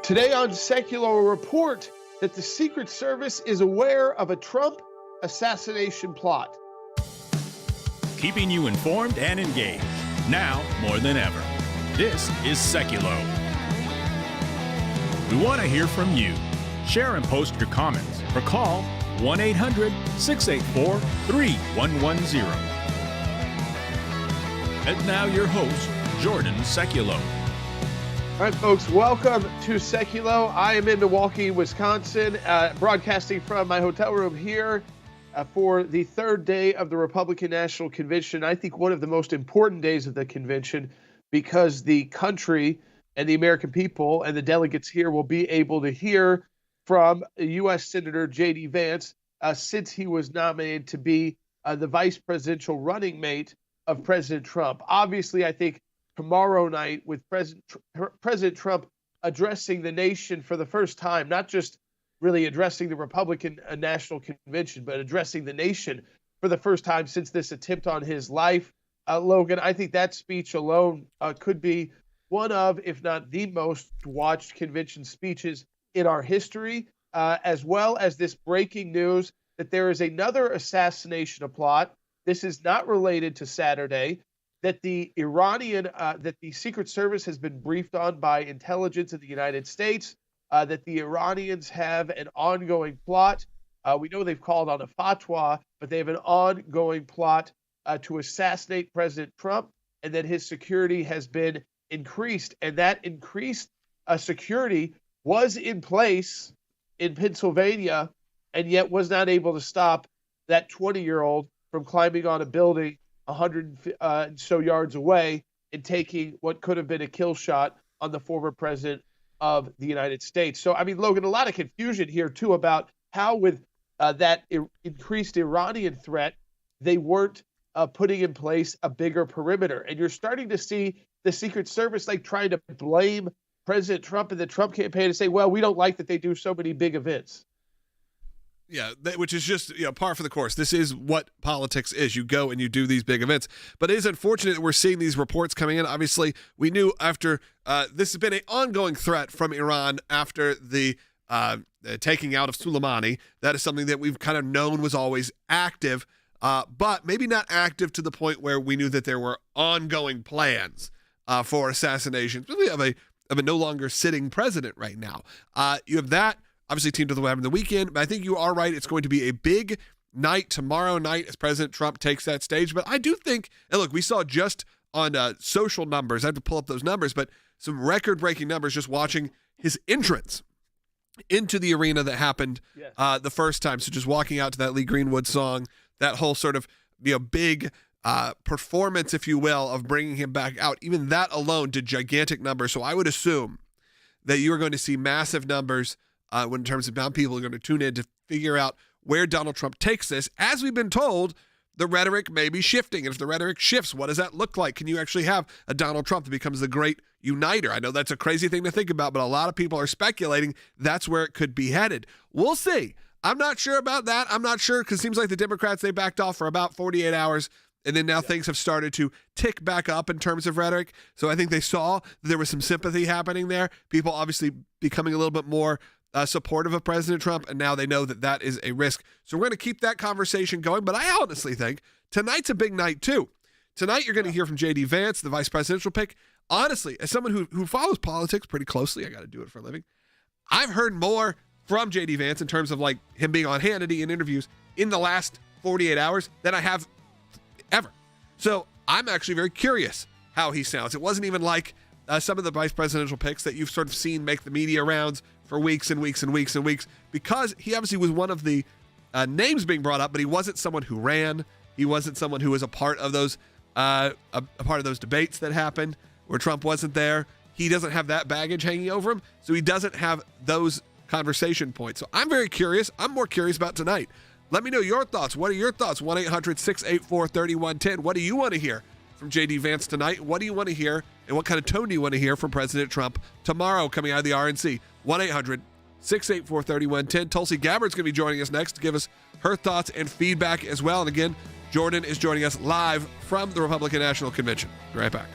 Today on Sekulow, a report that the Secret Service is aware of a Trump assassination plot. Keeping you informed and engaged, now more than ever. This is Sekulow. We want to hear from you. Share and post your comments or call 1-800-684-3110. And now your host, Jordan Sekulow. All right, folks, welcome to Sekulow. I am in Milwaukee, Wisconsin, broadcasting from my hotel room here for the third day of the Republican National Convention. I think one of the most important days of the convention because the country and the American people and the delegates here will be able to hear from U.S. Senator J.D. Vance since he was nominated to be the vice presidential running mate of President Trump. Obviously, I think tomorrow night with President Trump addressing the nation for the first time, not just really addressing the Republican National Convention, but addressing the nation for the first time since this attempt on his life. Logan, I think that speech alone could be one of, if not the most watched convention speeches in our history, as well as this breaking news that there is another assassination plot. This is not related to Saturday. That the Iranian, that the Secret Service has been briefed on by intelligence in the United States, that the Iranians have an ongoing plot. We know they've called on a fatwa, but they have an ongoing plot to assassinate President Trump, and that his security has been increased. And that increased security was in place in Pennsylvania, and yet was not able to stop that 20-year-old from climbing on a building 100 and so yards away and taking what could have been a kill shot on the former president of the United States. So, I mean, Logan, a lot of confusion here, too, about how with that increased Iranian threat, they weren't putting in place a bigger perimeter. And you're starting to see the Secret Service like trying to blame President Trump and the Trump campaign and say, well, we don't like that they do so many big events. Yeah, which is just par for the course. This is what politics is. You go and you do these big events. But it is unfortunate that we're seeing these reports coming in. Obviously, we knew after this has been an ongoing threat from Iran after the taking out of Soleimani. That is something that we've kind of known was always active, but maybe not active to the point where we knew that there were ongoing plans for assassination, really of a no longer sitting president right now. You have that. Obviously, teamed with what happened the weekend, but I think you are right. It's going to be a big night tomorrow night as President Trump takes that stage. But I do think, and look, we saw just on social numbers, I have to pull up those numbers, but some record-breaking numbers just watching his entrance into the arena that happened the first time. So just walking out to that Lee Greenwood song, that whole sort of big performance, if you will, of bringing him back out. Even that alone did gigantic numbers. So I would assume that you are going to see massive numbers when in terms of how people are going to tune in to figure out where Donald Trump takes this. As we've been told, the rhetoric may be shifting. And if the rhetoric shifts, what does that look like? Can you actually have a Donald Trump that becomes the great uniter? I know that's a crazy thing to think about, but a lot of people are speculating that's where it could be headed. We'll see. I'm not sure about that. I'm not sure because it seems like the Democrats, they backed off for about 48 hours. And then now things have started to tick back up in terms of rhetoric. So I think they saw that there was some sympathy happening there. People obviously becoming a little bit more supportive of President Trump, and now they know that that is a risk. So we're going to keep that conversation going, but I honestly think tonight's a big night too. Tonight you're going to hear from JD Vance, the vice presidential pick. Honestly, as someone who follows politics pretty closely, I got to do it for a living, I've heard more from JD Vance in terms of like him being on Hannity in interviews in the last 48 hours than I have ever. So I'm actually very curious how he sounds. It wasn't even like some of the vice presidential picks that you've sort of seen make the media rounds for weeks and weeks and weeks and weeks, because he obviously was one of the names being brought up, but he wasn't someone who ran. He wasn't someone who was a part of those a part of those debates that happened where Trump wasn't there. He doesn't have that baggage hanging over him, so he doesn't have those conversation points. So I'm very curious. I'm more curious about tonight. Let me know your thoughts. What are your thoughts? 1-800-684-3110. What do you want to hear from JD Vance tonight? What do you want to hear, and what kind of tone do you want to hear from President Trump tomorrow coming out of the RNC? 1-800-684-3110. Tulsi Gabbard's going to be joining us next to give us her thoughts and feedback as well. And again, Jordan is joining us live from the Republican National Convention. Be right back.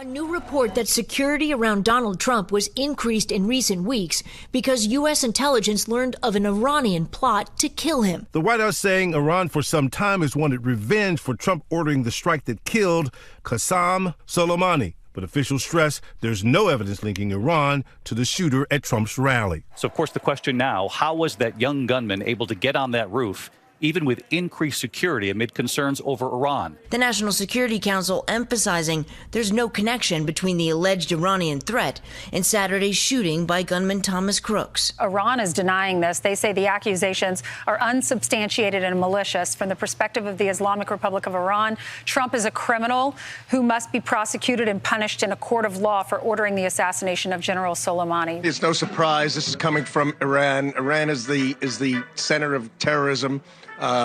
A new report that security around Donald Trump was increased in recent weeks because U.S. intelligence learned of an Iranian plot to kill him. The White House saying Iran for some time has wanted revenge for Trump ordering the strike that killed Qasem Soleimani. But officials stress there's no evidence linking Iran to the shooter at Trump's rally. So, of course, the question now, how was that young gunman able to get on that roof, even with increased security amid concerns over Iran? The National Security Council emphasizing there's no connection between the alleged Iranian threat and Saturday's shooting by gunman Thomas Crooks. Iran is denying this. They say the accusations are unsubstantiated and malicious. From the perspective of the Islamic Republic of Iran, Trump is a criminal who must be prosecuted and punished in a court of law for ordering the assassination of General Soleimani. It's no surprise this is coming from Iran. Iran is the center of terrorism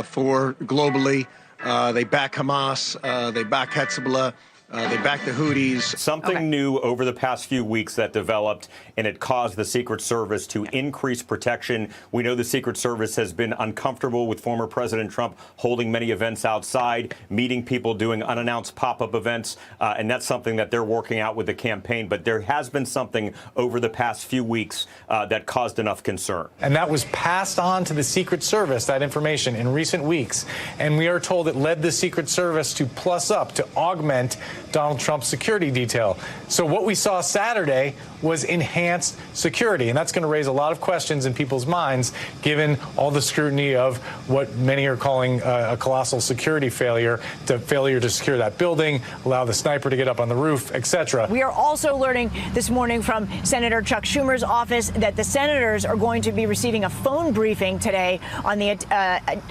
for globally. They back Hamas, they back Hezbollah, they back the Houthis. Something new over the past few weeks that developed, and it caused the Secret Service to increase protection. We know the Secret Service has been uncomfortable with former President Trump holding many events outside, meeting people, doing unannounced pop-up events, and that's something that they're working out with the campaign. But there has been something over the past few weeks that caused enough concern. And that was passed on to the Secret Service, that information, in recent weeks. And we are told it led the Secret Service to plus up, to augment Donald Trump's security detail. So what we saw Saturday was enhanced security, and that's going to raise a lot of questions in people's minds, given all the scrutiny of what many are calling a colossal security failure to secure that building, allow the sniper to get up on the roof, etc. We are also learning this morning from Senator Chuck Schumer's office that the senators are going to be receiving a phone briefing today on the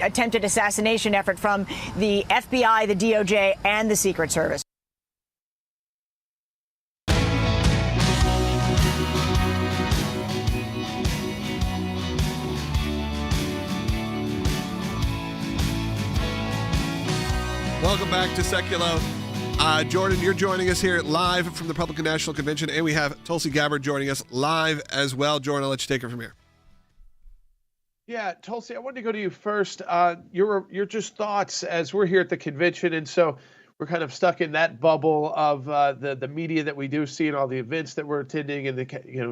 attempted assassination effort from the FBI, the DOJ, and the Secret Service. Welcome back to Sekulow. Jordan, you're joining us here live from the Republican National Convention, and we have Tulsi Gabbard joining us live as well. Jordan, I'll let you take it from here. Yeah, Tulsi, I wanted to go to you first. Your just thoughts as we're here at the convention, and so we're kind of stuck in that bubble of the media that we do see and all the events that we're attending, and we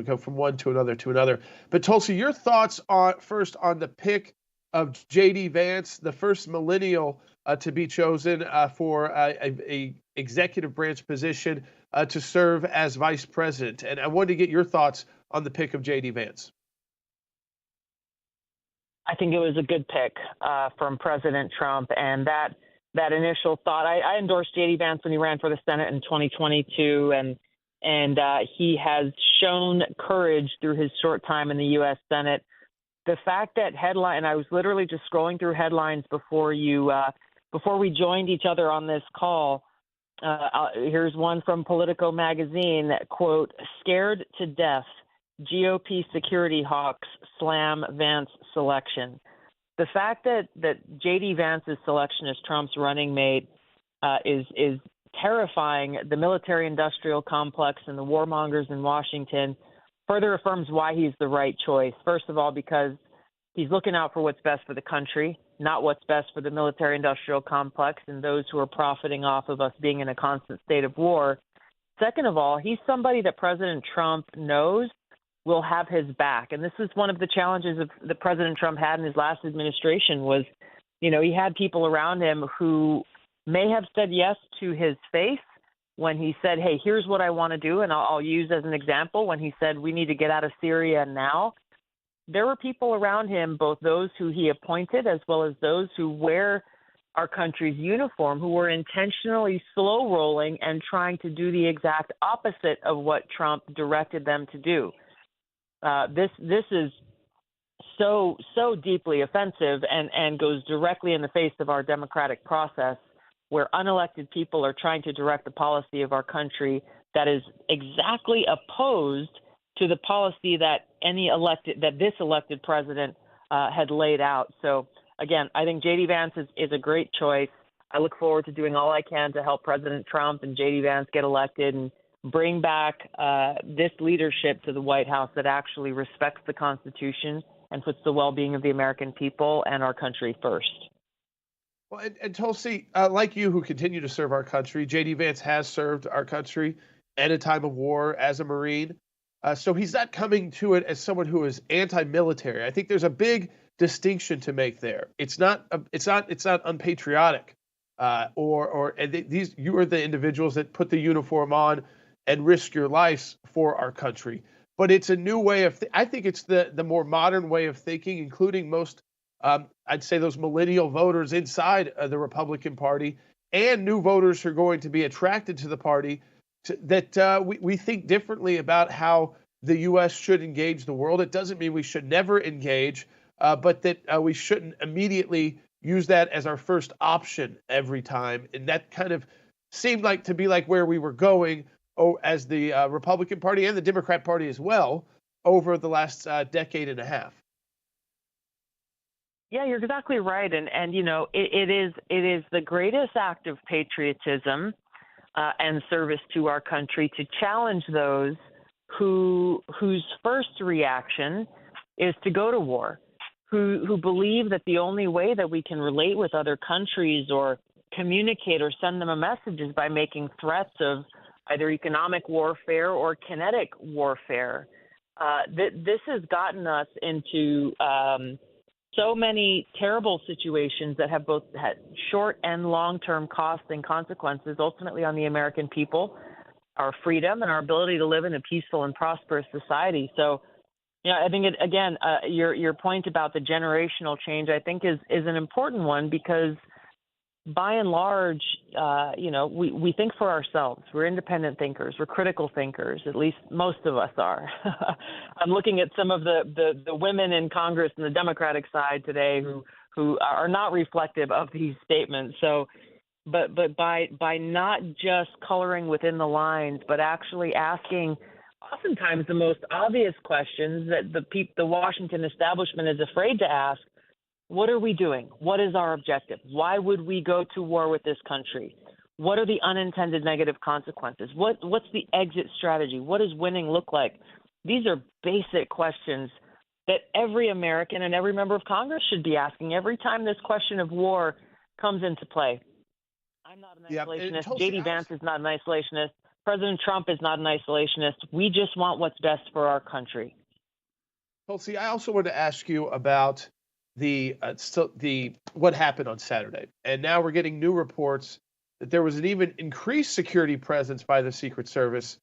go from one to another to another. But Tulsi, your thoughts first on the pick of JD Vance, the first millennial to be chosen for a executive branch position to serve as vice president. And I wanted to get your thoughts on the pick of JD Vance. I think it was a good pick from President Trump, and that initial thought. I endorsed JD Vance when he ran for the Senate in 2022, and he has shown courage through his short time in the U.S. Senate. The fact that I was literally just scrolling through headlines before we joined each other on this call. Here's one from Politico magazine, quote, "Scared to death, GOP security hawks slam Vance selection." The fact that J.D. Vance's selection as Trump's running mate is terrifying the military-industrial complex and the warmongers in Washington further affirms why he's the right choice. First of all, because he's looking out for what's best for the country, not what's best for the military-industrial complex and those who are profiting off of us being in a constant state of war. Second of all, he's somebody that President Trump knows will have his back. And this is one of the challenges that President Trump had in his last administration was, he had people around him who may have said yes to his face when he said, hey, here's what I want to do. And I'll use as an example when he said we need to get out of Syria now. There were people around him, both those who he appointed as well as those who wear our country's uniform, who were intentionally slow rolling and trying to do the exact opposite of what Trump directed them to do. This is so deeply offensive and goes directly in the face of our democratic process, where unelected people are trying to direct the policy of our country that is exactly opposed to the policy that this elected president had laid out. So again, I think JD Vance is a great choice. I look forward to doing all I can to help President Trump and JD Vance get elected and bring back this leadership to the White House that actually respects the Constitution and puts the well-being of the American people and our country first. Well, and Tulsi, like you who continue to serve our country, JD Vance has served our country and a time of war as a Marine. So he's not coming to it as someone who is anti-military. I think there's a big distinction to make there. It's not unpatriotic, these you are the individuals that put the uniform on and risk your lives for our country. But it's a new way of. I think it's the more modern way of thinking, including most. I'd say those millennial voters inside the Republican Party and new voters who are going to be attracted to the party. We think differently about how the U.S. should engage the world. It doesn't mean we should never engage, but that we shouldn't immediately use that as our first option every time. And that kind of seemed like to be like where we were going as the Republican Party and the Democrat Party as well over the last decade and a half. Yeah, you're exactly right. And you know, it is the greatest act of patriotism and service to our country to challenge those whose first reaction is to go to war, who believe that the only way that we can relate with other countries or communicate or send them a message is by making threats of either economic warfare or kinetic warfare. This has gotten us into so many terrible situations that have both had short and long-term costs and consequences ultimately on the American people, our freedom, and our ability to live in a peaceful and prosperous society. So, you know, I think your point about the generational change, I think, is an important one because, by and large, you know, we think for ourselves. We're independent thinkers. We're critical thinkers. At least most of us are. I'm looking at some of the women in Congress and the Democratic side today who are not reflective of these statements. So, but by not just coloring within the lines, but actually asking oftentimes the most obvious questions that the Washington establishment is afraid to ask. What are we doing? What is our objective? Why would we go to war with this country? What are the unintended negative consequences? What's the exit strategy? What does winning look like? These are basic questions that every American and every member of Congress should be asking every time this question of war comes into play. I'm not an isolationist. JD Vance is not an isolationist. President Trump is not an isolationist. We just want what's best for our country. Tulsi, I also wanted to ask you about the what happened on Saturday. And now we're getting new reports that there was an even increased security presence by the Secret Service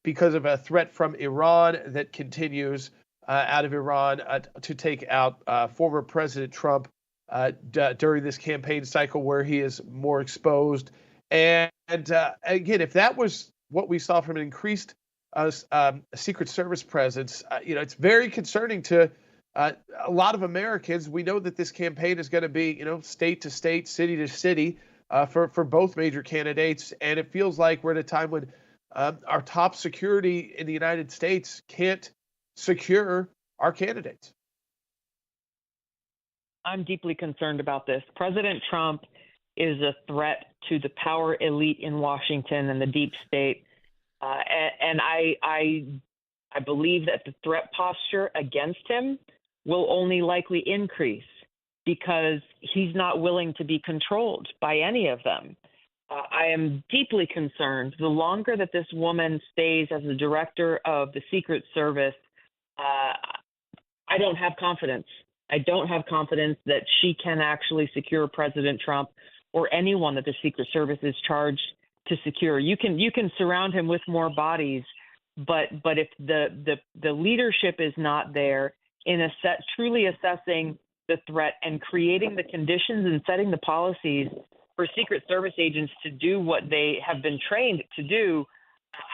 because of a threat from Iran that continues out of Iran to take out former President Trump during this campaign cycle where he is more exposed. And again, if that was what we saw from an increased Secret Service presence, you know, it's very concerning to a lot of Americans. We know that this campaign is going to be, you know, state to state, city to city for both major candidates. And it feels like we're at a time when our top security in the United States can't secure our candidates. I'm deeply concerned about this. President Trump is a threat to the power elite in Washington and the deep state. And I believe that the threat posture against him will only likely increase because he's not willing to be controlled by any of them. I am deeply concerned. The longer that this woman stays as the director of the Secret Service, I don't have confidence. I don't have confidence that she can actually secure President Trump or anyone that the Secret Service is charged to secure. You can surround him with more bodies, but if the leadership is not there in truly assessing the threat and creating the conditions and setting the policies for Secret Service agents to do what they have been trained to do,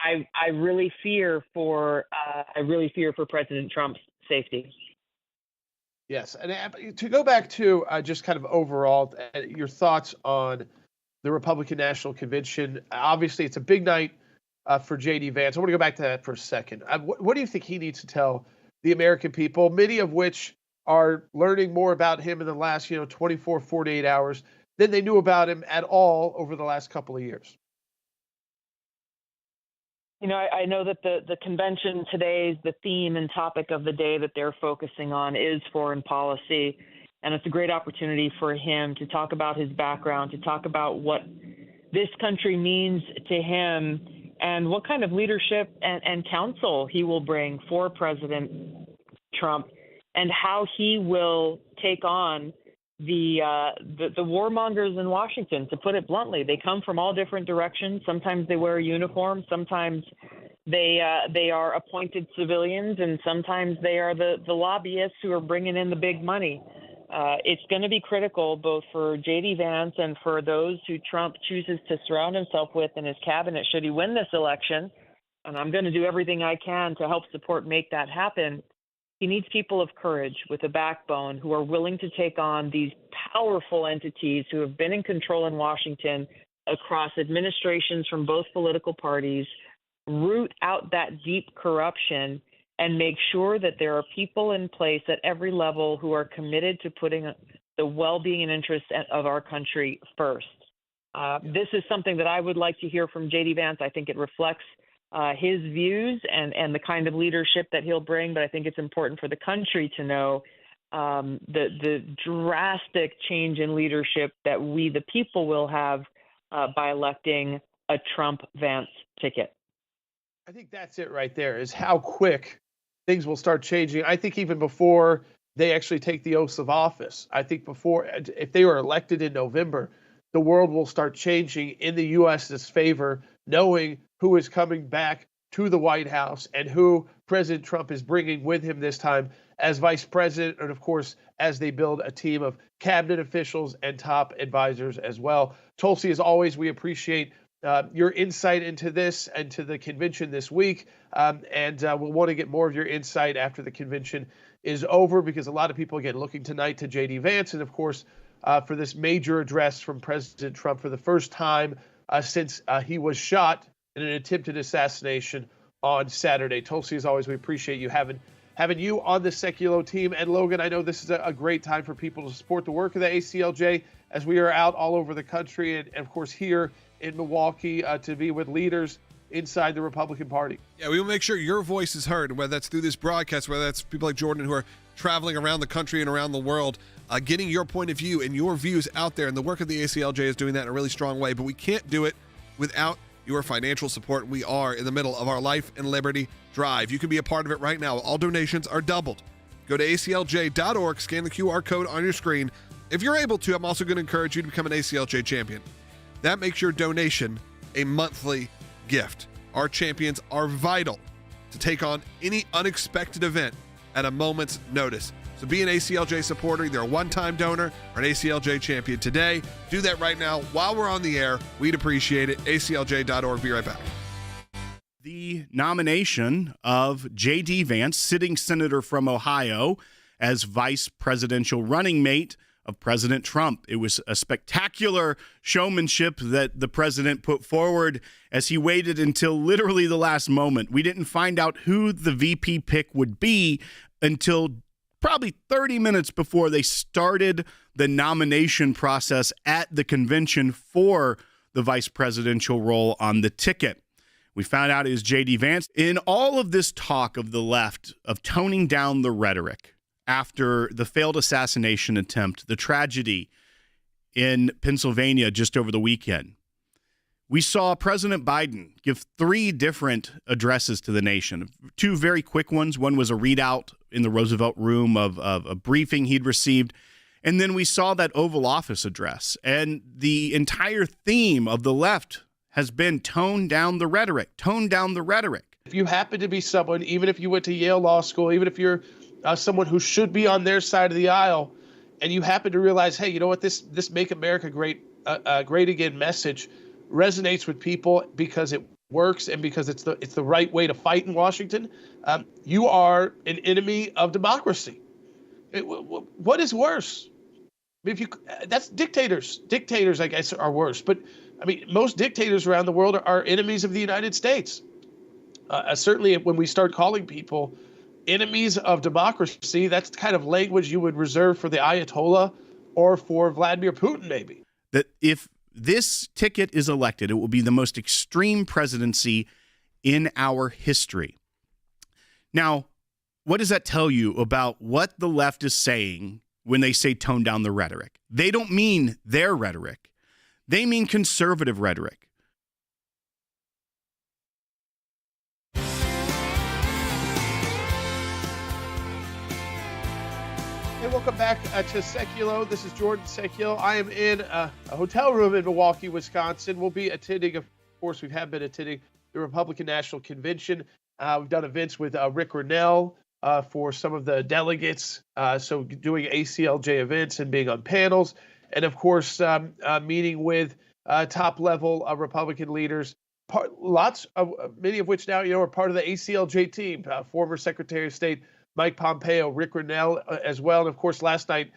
I really fear for President Trump's safety. Yes, and to go back to just kind of overall your thoughts on the Republican National Convention. Obviously, it's a big night for JD Vance. I want to go back to that for a second. What do you think he needs to tell the American people, many of which are learning more about him in the last 24, 48 hours than they knew about him at all over the last couple of years? You know, I know that the convention today's the theme and topic of the day that they're focusing on is foreign policy. And it's a great opportunity for him to talk about his background, to talk about what this country means to him and what kind of leadership and counsel he will bring for President Trump, and how he will take on the warmongers in Washington. To put it bluntly, they come from all different directions. Sometimes they wear a uniform. Sometimes they are appointed civilians, and sometimes they are the lobbyists who are bringing in the big money. It's going to be critical both for JD Vance and for those who Trump chooses to surround himself with in his cabinet should he win this election. And I'm going to do everything I can to help support make that happen. He needs people of courage with a backbone who are willing to take on these powerful entities who have been in control in Washington across administrations from both political parties, root out that deep corruption, and make sure that there are people in place at every level who are committed to putting the well-being and interests of our country first. This is something that I would like to hear from JD Vance. I think it reflects his views and the kind of leadership that he'll bring, but I think it's important for the country to know the drastic change in leadership that we, the people, will have by electing a Trump-Vance ticket. I think that's it right there, is how quick things will start changing. I think even before they actually take the oaths of office, I think before, if they were elected in November, the world will start changing in the U.S.'s favor, knowing who is coming back to the White House and who President Trump is bringing with him this time as vice president, and of course, as they build a team of cabinet officials and top advisors as well. Tulsi, as always, we appreciate your insight into this and to the convention this week. And we'll want to get more of your insight after the convention is over, because a lot of people, again, looking tonight to JD Vance and, of course, for this major address from President Trump for the first time since he was shot in an attempted assassination on Saturday. Tulsi, as always, we appreciate you having you on the Sekulow team. And Logan, I know this is a great time for people to support the work of the ACLJ as we are out all over the country and of course, here in Milwaukee to be with leaders inside the Republican Party. Yeah, we will make sure your voice is heard, whether that's through this broadcast, whether that's people like Jordan who are traveling around the country and around the world, getting your point of view and your views out there. And the work of the ACLJ is doing that in a really strong way. But we can't do it without your financial support. We are in the middle of our Life and Liberty Drive. You can be a part of it right now. All donations are doubled. Go to aclj.org, scan the QR code on your screen. If you're able to, I'm also going to encourage you to become an ACLJ champion. That makes your donation a monthly gift. Our champions are vital to take on any unexpected event at a moment's notice. So be an ACLJ supporter, either a one-time donor or an ACLJ champion today. Do that right now while we're on the air. We'd appreciate it. ACLJ.org. Be right back. The nomination of JD Vance, sitting senator from Ohio, as vice presidential running mate of President Trump. It was a spectacular showmanship that the president put forward as he waited until literally the last moment. We didn't find out who the VP pick would be until probably 30 minutes before they started the nomination process at the convention for the vice presidential role on the ticket. We found out it was JD Vance. In all of this talk of the left of toning down the rhetoric after the failed assassination attempt, the tragedy in Pennsylvania just over the weekend, we saw President Biden give 3 different addresses to the nation. 2 very quick ones. One was a readout in the Roosevelt Room of a briefing he'd received. And then we saw that Oval Office address. And the entire theme of the left has been tone down the rhetoric, tone down the rhetoric. If you happen to be someone, even if you went to Yale Law School, even if you're someone who should be on their side of the aisle, and you happen to realize, hey, you know what, this Make America Great Again message resonates with people because it works and because it's the right way to fight in Washington, you are an enemy of democracy. What is worse? I mean, that's dictators. Dictators, I guess, are worse. But I mean, most dictators around the world are enemies of the United States. Certainly, when we start calling people enemies of democracy, that's the kind of language you would reserve for the Ayatollah or for Vladimir Putin, maybe. That if this ticket is elected, it will be the most extreme presidency in our history. Now, what does that tell you about what the left is saying when they say tone down the rhetoric? They don't mean their rhetoric. They mean conservative rhetoric. Hey, welcome back to Sekulow. This is Jordan Sekulow. I am in a hotel room in Milwaukee, Wisconsin. We'll be attending, of course, we have been attending the Republican National Convention. We've done events with Rick Grinnell for some of the delegates, so doing ACLJ events and being on panels. And, of course, meeting with top-level Republican leaders, many of which now, are part of the ACLJ team, former Secretary of State Mike Pompeo, Rick Grinnell as well. And, of course, last night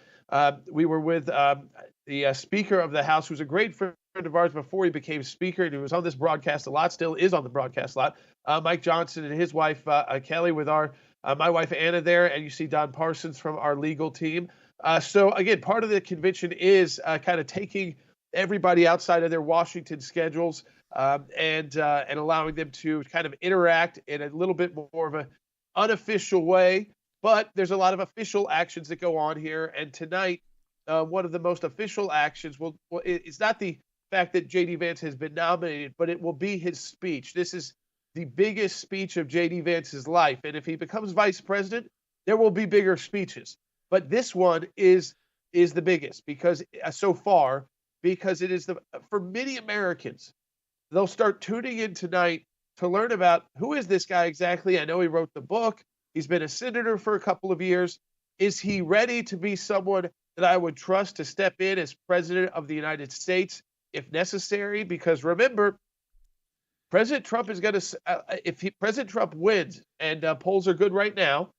we were with the Speaker of the House, who's a great friend of ours before he became Speaker, and he was on this broadcast a lot, still is on the broadcast a lot, Mike Johnson and his wife, Kelly, with my wife, Anna, there. And you see Don Parsons from our legal team. So, again, part of the convention is kind of taking everybody outside of their Washington schedules and allowing them to kind of interact in a little bit more of a unofficial way, but there's a lot of official actions that go on here. And tonight, one of the most official actions it's not the fact that JD Vance has been nominated, but it will be his speech. This is the biggest speech of JD Vance's life. And if he becomes vice president, there will be bigger speeches. But this one is the biggest because so far, because it is for many Americans, they'll start tuning in tonight to learn about who is this guy exactly. I know he wrote the book. He's been a senator for a couple of years. Is he ready to be someone that I would trust to step in as president of the United States if necessary? Because remember, President Trump is going to, President Trump wins, and polls are good right now,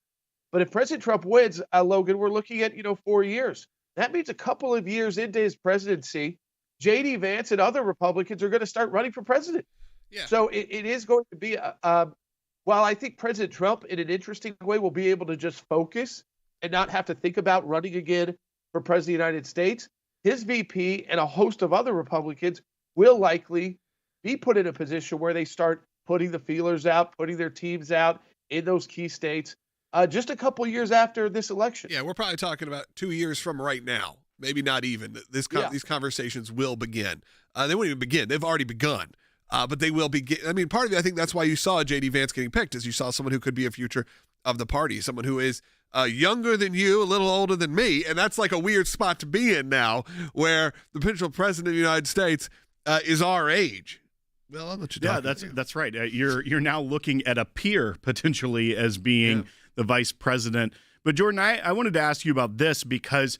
but if President Trump wins, Logan, we're looking at, 4 years. That means a couple of years into his presidency, JD Vance and other Republicans are going to start running for president. Yeah. So it is going to be, while I think President Trump, in an interesting way, will be able to just focus and not have to think about running again for president of the United States, his VP and a host of other Republicans will likely be put in a position where they start putting the feelers out, putting their teams out in those key states just a couple years after this election. Yeah, we're probably talking about 2 years from right now. Maybe not even. These conversations will begin. They won't even begin. They've already begun. But they will be. Part of it, I think that's why you saw JD Vance getting picked, is you saw someone who could be a future of the party, someone who is younger than you, a little older than me, and that's like a weird spot to be in now, where the potential president of the United States is our age. Well, I'll let you talk. Yeah, that's right. You're now looking at a peer potentially as being the vice president. But Jordan, I wanted to ask you about this because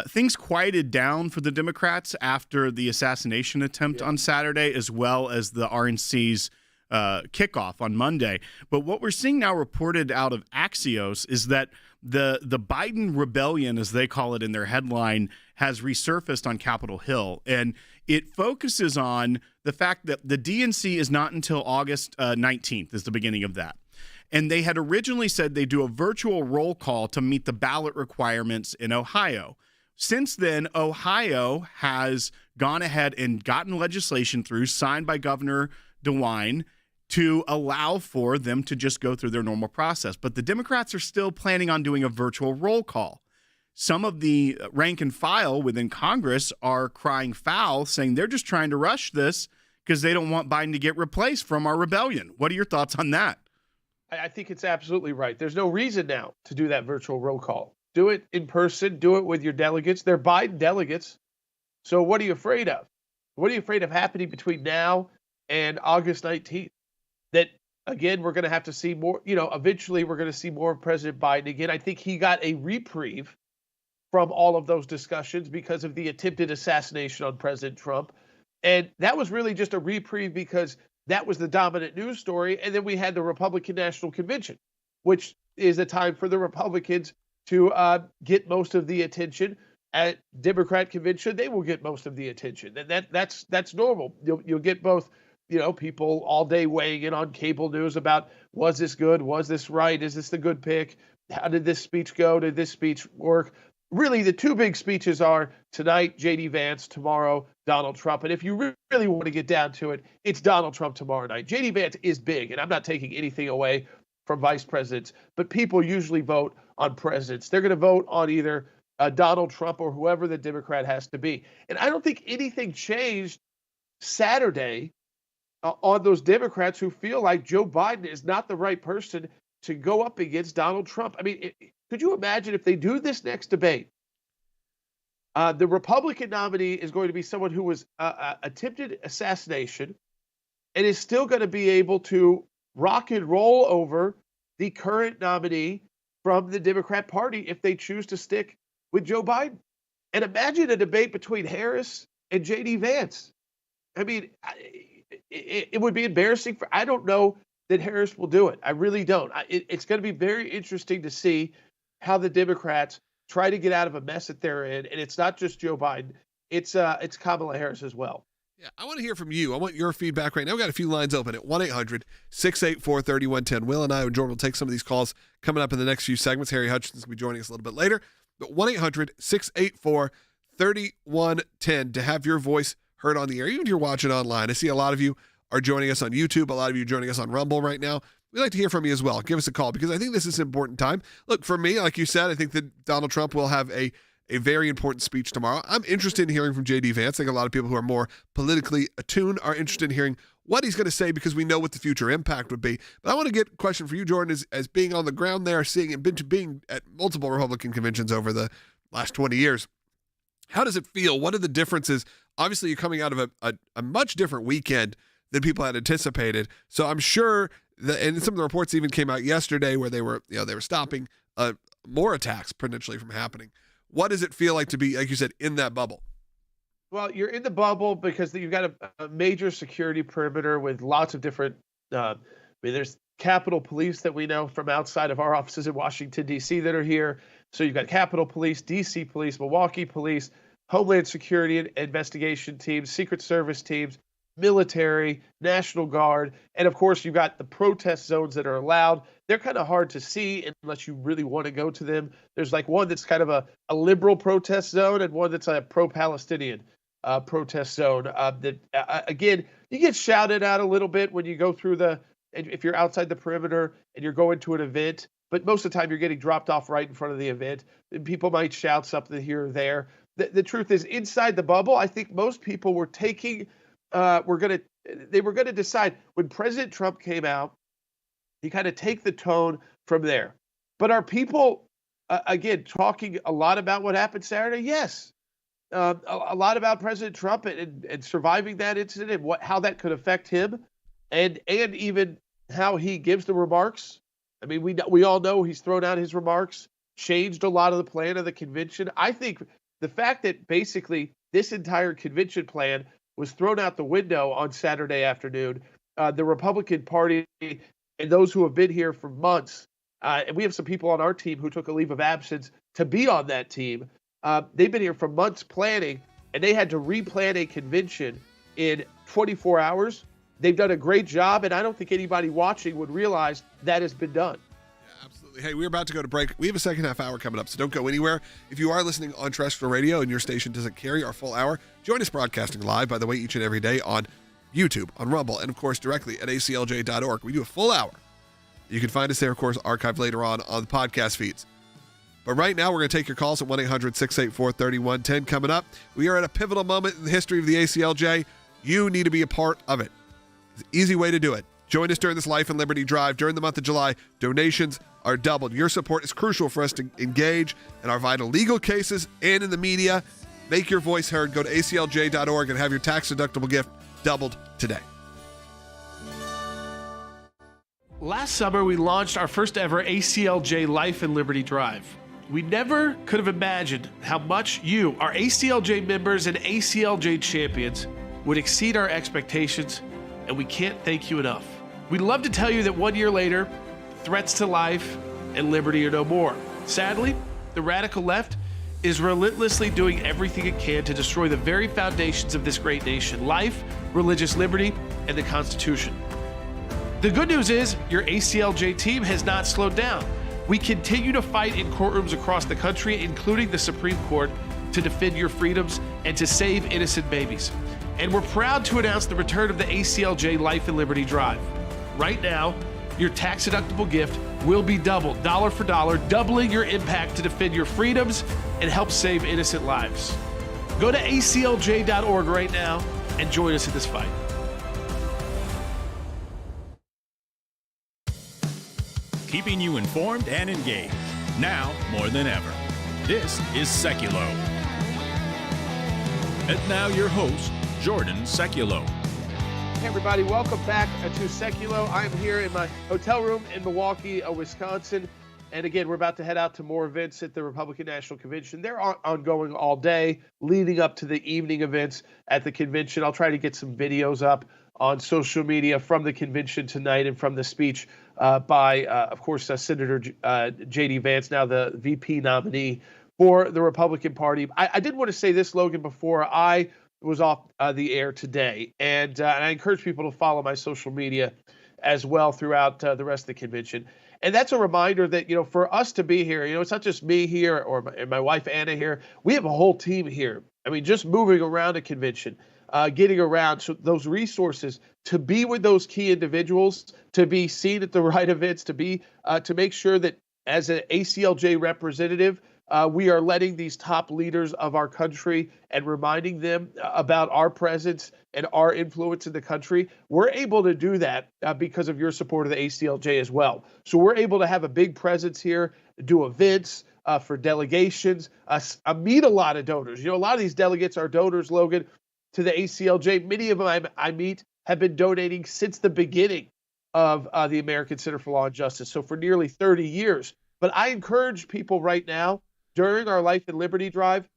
things quieted down for the Democrats after the assassination attempt on Saturday, as well as the RNC's kickoff on Monday. But what we're seeing now reported out of Axios is that the Biden rebellion, as they call it in their headline, has resurfaced on Capitol Hill. And it focuses on the fact that the DNC is not until August 19th is the beginning of that. And they had originally said they'd do a virtual roll call to meet the ballot requirements in Ohio. Since then, Ohio has gone ahead and gotten legislation through, signed by Governor DeWine, to allow for them to just go through their normal process. But the Democrats are still planning on doing a virtual roll call. Some of the rank and file within Congress are crying foul, saying they're just trying to rush this because they don't want Biden to get replaced from our rebellion. What are your thoughts on that? I think it's absolutely right. There's no reason now to do that virtual roll call. Do it in person. Do it with your delegates. They're Biden delegates. So what are you afraid of? What are you afraid of happening between now and August 19th? That, again, we're going to have to see more, eventually we're going to see more of President Biden again. I think he got a reprieve from all of those discussions because of the attempted assassination on President Trump. And that was really just a reprieve because that was the dominant news story. And then we had the Republican National Convention, which is a time for the Republicans to get most of the attention. At Democrat convention, they will get most of the attention. And that's normal. You'll get both, people all day weighing in on cable news about, was this good? Was this right? Is this the good pick? How did this speech go? Did this speech work? Really, the two big speeches are tonight, JD Vance, tomorrow, Donald Trump. And if you really want to get down to it, it's Donald Trump tomorrow night. JD Vance is big, and I'm not taking anything away from vice presidents, but people usually vote on presidents. They're going to vote on either Donald Trump or whoever the Democrat has to be. And I don't think anything changed Saturday on those Democrats who feel like Joe Biden is not the right person to go up against Donald Trump. I mean, Could you imagine if they do this next debate? The Republican nominee is going to be someone who was attempted assassination and is still going to be able to rock and roll over the current nominee from the Democrat Party if they choose to stick with Joe Biden. And imagine a debate between Harris and JD Vance. I mean, it would be embarrassing I don't know that Harris will do it. I really don't. It's going to be very interesting to see how the Democrats try to get out of a mess that they're in. And it's not just Joe Biden. It's Kamala Harris as well. Yeah, I want to hear from you. I want your feedback right now. We've got a few lines open at 1-800-684-3110. Will and I and Jordan will take some of these calls coming up in the next few segments. Harry Hutchinson's going to be joining us a little bit later. But 1-800-684-3110 to have your voice heard on the air, even if you're watching online. I see a lot of you are joining us on YouTube. A lot of you are joining us on Rumble right now. We'd like to hear from you as well. Give us a call because I think this is an important time. Look, for me, like you said, I think that Donald Trump will have a very important speech tomorrow. I'm interested in hearing from JD Vance. I think a lot of people who are more politically attuned are interested in hearing what he's going to say because we know what the future impact would be. But I want to get a question for you, Jordan, as being on the ground there, seeing and being at multiple Republican conventions over the last 20 years. How does it feel? What are the differences? Obviously, you're coming out of a much different weekend than people had anticipated. So I'm sure that, and some of the reports even came out yesterday where they were stopping more attacks potentially from happening. What does it feel like to be, like you said, in that bubble? Well, you're in the bubble because you've got a major security perimeter with lots of different, there's Capitol Police that we know from outside of our offices in Washington, D.C. that are here. So you've got Capitol Police, D.C. Police, Milwaukee Police, Homeland Security and investigation teams, Secret Service teams, military, National Guard, and of course you've got the protest zones that are allowed. They're kind of hard to see unless you really want to go to them. There's like one that's kind of a liberal protest zone and one that's a pro-Palestinian protest zone. Again, you get shouted at a little bit when you go through if you're outside the perimeter and you're going to an event, but most of the time you're getting dropped off right in front of the event. And people might shout something here or there. The truth is, inside the bubble, I think most people were taking they were going to decide when President Trump came out, you kind of take the tone from there. But are people, again, talking a lot about what happened Saturday? Yes. A lot about President Trump and surviving that incident and how that could affect him and even how he gives the remarks. I mean, we all know he's thrown out his remarks, changed a lot of the plan of the convention. I think the fact that basically this entire convention plan was thrown out the window on Saturday afternoon. The Republican Party and those who have been here for months, and we have some people on our team who took a leave of absence to be on that team. They've been here for months planning, and they had to replan a convention in 24 hours. They've done a great job, and I don't think anybody watching would realize that has been done. Absolutely. Hey, we're about to go to break. We have a second half hour coming up, so don't go anywhere. If you are listening on terrestrial radio and your station doesn't carry our full hour, join us broadcasting live, by the way, each and every day on YouTube, on Rumble, and, of course, directly at ACLJ.org. We do a full hour. You can find us there, of course, archived later on the podcast feeds. But right now, we're going to take your calls at 1-800-684-3110 coming up. We are at a pivotal moment in the history of the ACLJ. You need to be a part of it. It's an easy way to do it. Join us during this Life and Liberty Drive. During the month of July, donations are doubled. Your support is crucial for us to engage in our vital legal cases and in the media. Make your voice heard. Go to ACLJ.org and have your tax-deductible gift doubled today. Last summer, we launched our first ever ACLJ Life and Liberty Drive. We never could have imagined how much you, our ACLJ members and ACLJ champions, would exceed our expectations, and we can't thank you enough. We'd love to tell you that 1 year later, threats to life and liberty are no more. Sadly, the radical left is relentlessly doing everything it can to destroy the very foundations of this great nation: life, religious liberty, and the Constitution. The good news is your ACLJ team has not slowed down. We continue to fight in courtrooms across the country, including the Supreme Court, to defend your freedoms and to save innocent babies. And we're proud to announce the return of the ACLJ Life and Liberty Drive. Right now, your tax-deductible gift will be doubled, dollar for dollar, doubling your impact to defend your freedoms and help save innocent lives. Go to ACLJ.org right now and join us in this fight. Keeping you informed and engaged. now more than ever. This is Sekulow. And now your host, Jordan Sekulow. Hey everybody, welcome back to Sekulow. I'm here in my hotel room in Milwaukee, Wisconsin. And again, we're about to head out to more events at the Republican National Convention. They're ongoing all day, leading up to the evening events at the convention. I'll try to get some videos up on social media from the convention tonight and from the speech by, of course, Senator J.D. Vance, now the VP nominee for the Republican Party. I did want to say this, Logan, before I was off the air today, and I encourage people to follow my social media as well throughout the rest of the convention. And that's a reminder that, for us to be here, it's not just me here or my wife, Anna, here. We have a whole team here. I mean, just moving around a convention, getting around, so those resources to be with those key individuals, to be seen at the right events, to make sure that as an ACLJ representative, we are letting these top leaders of our country and reminding them about our presence and our influence in the country. We're able to do that because of your support of the ACLJ as well. So we're able to have a big presence here, do events for delegations, meet a lot of donors. A lot of these delegates are donors, Logan, to the ACLJ. Many of them I meet have been donating since the beginning of the American Center for Law and Justice, so for nearly 30 years. But I encourage people right now, during our Life and Liberty Drive,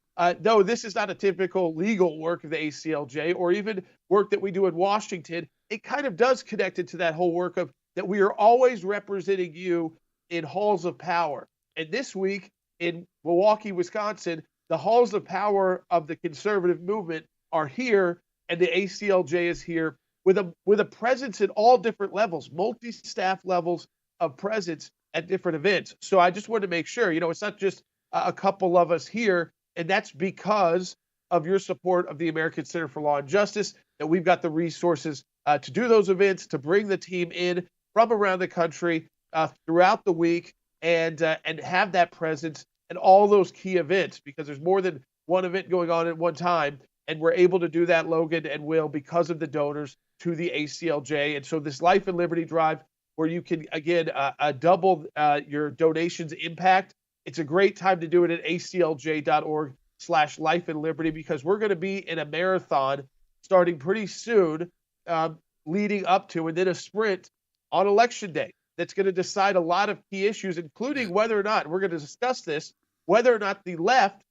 no, this is not a typical legal work of the ACLJ or even work that we do in Washington. It kind of does connect it to that whole work of that we are always representing you in halls of power. And this week in Milwaukee, Wisconsin, the halls of power of the conservative movement are here, and the ACLJ is here with a presence at all different levels, multi-staff levels of presence at different events. So I just wanted to make sure, it's not just a couple of us here, and that's because of your support of the American Center for Law and Justice, that we've got the resources to do those events, to bring the team in from around the country throughout the week, and have that presence at all those key events, because there's more than one event going on at one time, and we're able to do that, Logan and Will, because of the donors to the ACLJ. And so this Life and Liberty Drive, where you can, again, double your donations impact, it's a great time to do it at aclj.org/life and liberty, because we're going to be in a marathon starting pretty soon, leading up to, and then a sprint on Election Day that's going to decide a lot of key issues, including whether or not, we're going to discuss this, whether or not the left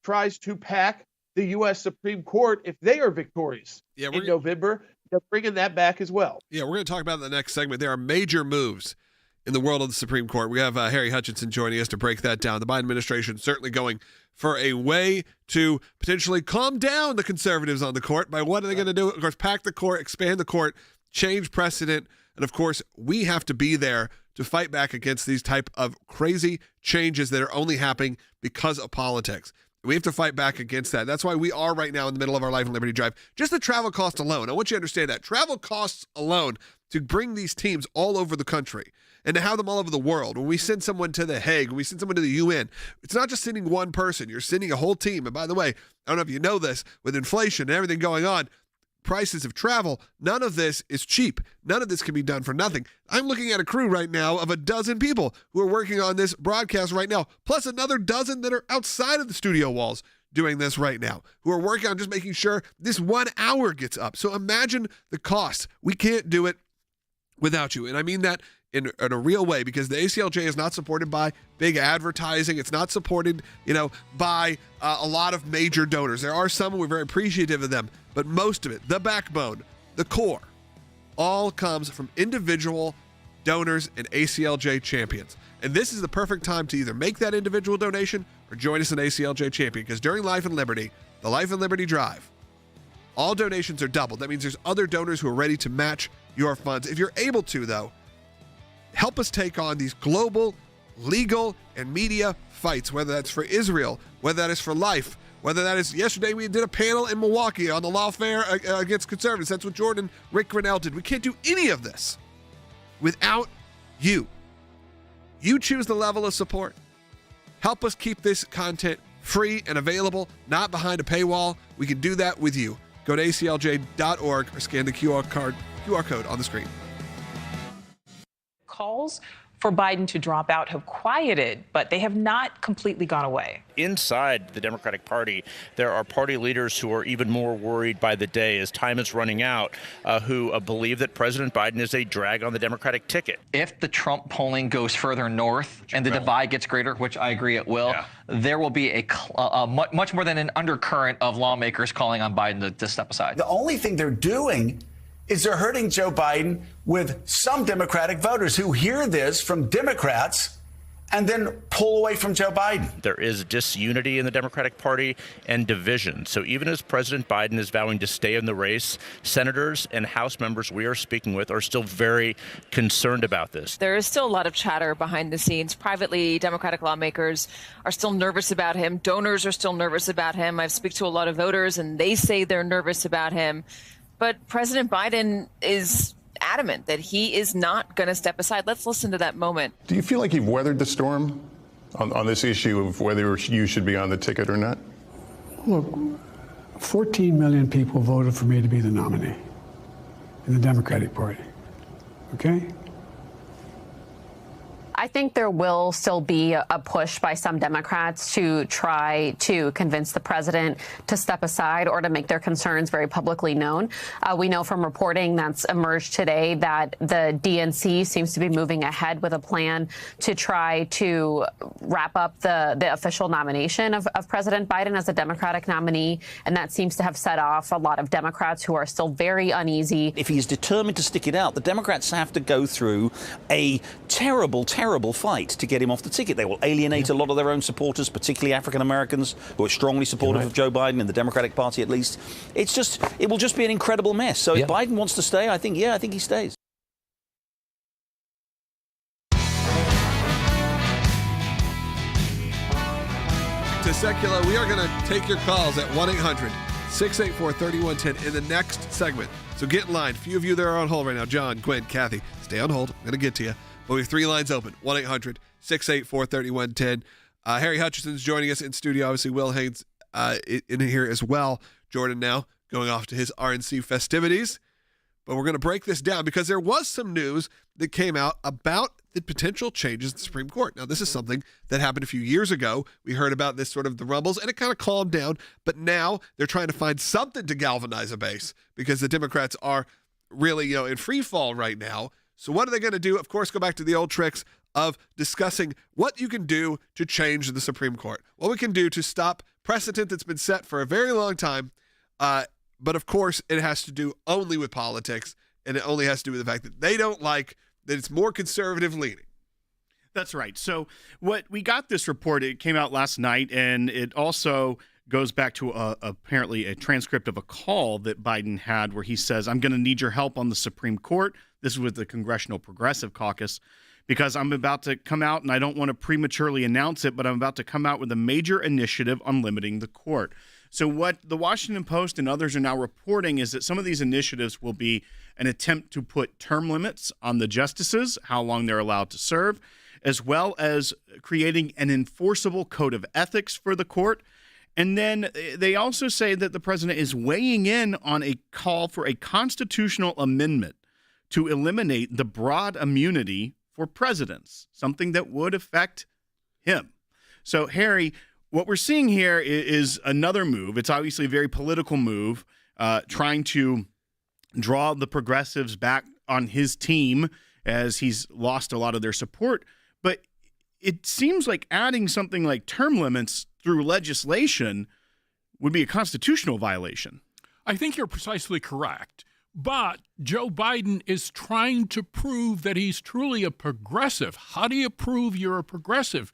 tries to pack the U.S. Supreme Court if they are victorious in November. They're bringing that back as well. Yeah, we're going to talk about in the next segment. There are major moves in the world of the Supreme Court. We have Harry Hutchinson joining us to break that down. The Biden administration certainly going for a way to potentially calm down the conservatives on the court. By what are they going to do? Of course, pack the court, expand the court, change precedent. And of course, we have to be there to fight back against these type of crazy changes that are only happening because of politics. We have to fight back against that. That's why we are right now in the middle of our Life and Liberty Drive. Just the travel cost alone. I want you to understand that. Travel costs alone to bring these teams all over the country and to have them all over the world. When we send someone to The Hague, when we send someone to the UN, it's not just sending one person. You're sending a whole team. And by the way, I don't know if you know this, with inflation and everything going on, prices of travel, none of this is cheap. None of this can be done for nothing. I'm looking at a crew right now of a dozen people who are working on this broadcast right now, plus another dozen that are outside of the studio walls doing this right now, who are working on just making sure this 1 hour gets up. So imagine the cost. We can't do it without you. And I mean that in a real way, because the ACLJ is not supported by big advertising. It's not supported, by a lot of major donors. There are some, and we're very appreciative of them, but most of it, the backbone, the core, all comes from individual donors and ACLJ champions. And this is the perfect time to either make that individual donation or join us in ACLJ champion, because during Life and Liberty, the Life and Liberty Drive, all donations are doubled. That means there's other donors who are ready to match your funds. If you're able to, though, help us take on these global, legal, and media fights, whether that's for Israel, whether that is for life, whether that is, yesterday we did a panel in Milwaukee on the lawfare against conservatives. That's what Rick Grinnell did. We can't do any of this without you. You choose the level of support. Help us keep this content free and available, not behind a paywall. We can do that with you. Go to aclj.org or scan the QR code on the screen. Calls for Biden to drop out have quieted, but they have not completely gone away. Inside the Democratic Party, there are party leaders who are even more worried by the day as time is running out, who believe that President Biden is a drag on the Democratic ticket. If the Trump polling goes further north and the divide gets greater, which I agree it will, there will be a much more than an undercurrent of lawmakers calling on Biden to step aside. The only thing they're doing is they're hurting Joe Biden with some Democratic voters who hear this from Democrats and then pull away from Joe Biden. There is disunity in the Democratic Party and division. So even as President Biden is vowing to stay in the race, senators and House members we are speaking with are still very concerned about this. There is still a lot of chatter behind the scenes. Privately, Democratic lawmakers are still nervous about him. Donors are still nervous about him. I've spoken to a lot of voters, and they say they're nervous about him. But President Biden is adamant that he is not going to step aside. Let's listen to that moment. Do you feel like you've weathered the storm on this issue of whether you should be on the ticket or not? Look, 14 million people voted for me to be the nominee in the Democratic Party. Okay? I think there will still be a push by some Democrats to try to convince the president to step aside or to make their concerns very publicly known. We know from reporting that's emerged today that the DNC seems to be moving ahead with a plan to try to wrap up the official nomination of President Biden as a Democratic nominee. And that seems to have set off a lot of Democrats who are still very uneasy. If he's determined to stick it out, the Democrats have to go through a terrible fight to get him off the ticket. They will alienate a lot of their own supporters, particularly African Americans who are strongly supportive of Joe Biden, in the Democratic Party at least. It will just be an incredible mess. So if Biden wants to stay, I think he stays. To Sekulow, we are going to take your calls at 1-800-684-3110 in the next segment. So get in line. A few of you that are on hold right now. John, Gwen, Kathy, stay on hold. I'm going to get to you. But we have 3 lines open, 1-800-684-3110. Harry Hutchinson's joining us in studio. Obviously, Will Haynes in here as well. Jordan now going off to his RNC festivities. But we're going to break this down because there was some news that came out about the potential changes in the Supreme Court. Now, this is something that happened a few years ago. We heard about this sort of the rumbles, and it kind of calmed down. But now they're trying to find something to galvanize a base because the Democrats are really, in free fall right now. So what are they going to do? Of course, go back to the old tricks of discussing what you can do to change the Supreme Court, what we can do to stop precedent that's been set for a very long time. But of course, it has to do only with politics, and it only has to do with the fact that they don't like that it's more conservative leaning. That's right. So what we got this report, it came out last night, and it also goes back to apparently a transcript of a call that Biden had where he says, I'm going to need your help on the Supreme Court. This is with the Congressional Progressive Caucus, because I'm about to come out, and I don't want to prematurely announce it, but I'm about to come out with a major initiative on limiting the court. So what the Washington Post and others are now reporting is that some of these initiatives will be an attempt to put term limits on the justices, how long they're allowed to serve, as well as creating an enforceable code of ethics for the court. And then they also say that the president is weighing in on a call for a constitutional amendment to eliminate the broad immunity for presidents, something that would affect him. So, Harry, what we're seeing here is another move. It's obviously a very political move, trying to draw the progressives back on his team as he's lost a lot of their support. But it seems like adding something like term limits through legislation would be a constitutional violation. I think you're precisely correct. But Joe Biden is trying to prove that he's truly a progressive. How do you prove you're a progressive?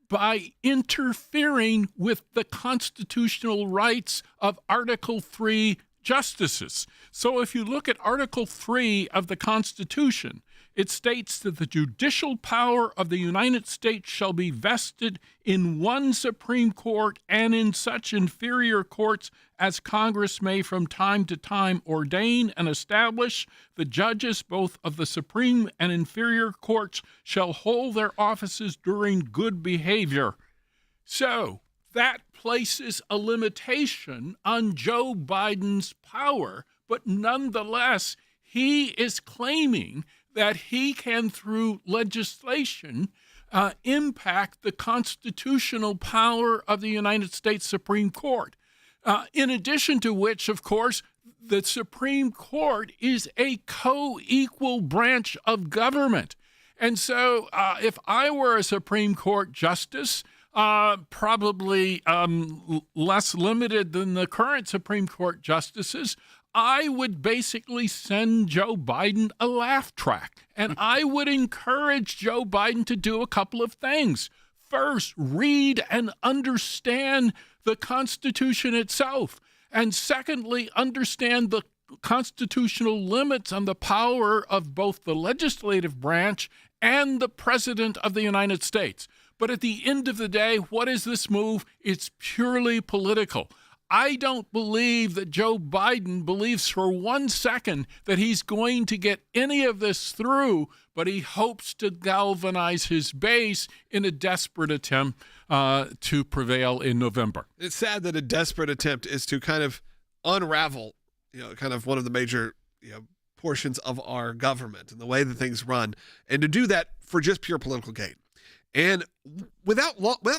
By interfering with the constitutional rights of Article 3 justices. So if you look at Article 3 of the Constitution, it states that the judicial power of the United States shall be vested in one Supreme Court and in such inferior courts as Congress may from time to time ordain and establish. The judges both of the Supreme and inferior courts shall hold their offices during good behavior. So that places a limitation on Joe Biden's power, but nonetheless, he is claiming that he can, through legislation, impact the constitutional power of the United States Supreme Court. In addition to which, of course, the Supreme Court is a co-equal branch of government. And so if I were a Supreme Court justice, probably less limited than the current Supreme Court justices, I would basically send Joe Biden a laugh track. And I would encourage Joe Biden to do a couple of things. First, read and understand the Constitution itself. And secondly, understand the constitutional limits on the power of both the legislative branch and the President of the United States. But at the end of the day, what is this move? It's purely political. I don't believe that Joe Biden believes for 1 second that he's going to get any of this through, but he hopes to galvanize his base in a desperate attempt to prevail in November. It's sad that a desperate attempt is to kind of unravel, kind of one of the major, portions of our government and the way that things run, and to do that for just pure political gain. And without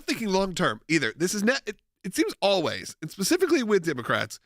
thinking long term either. This is not. It seems always, and specifically with Democrats,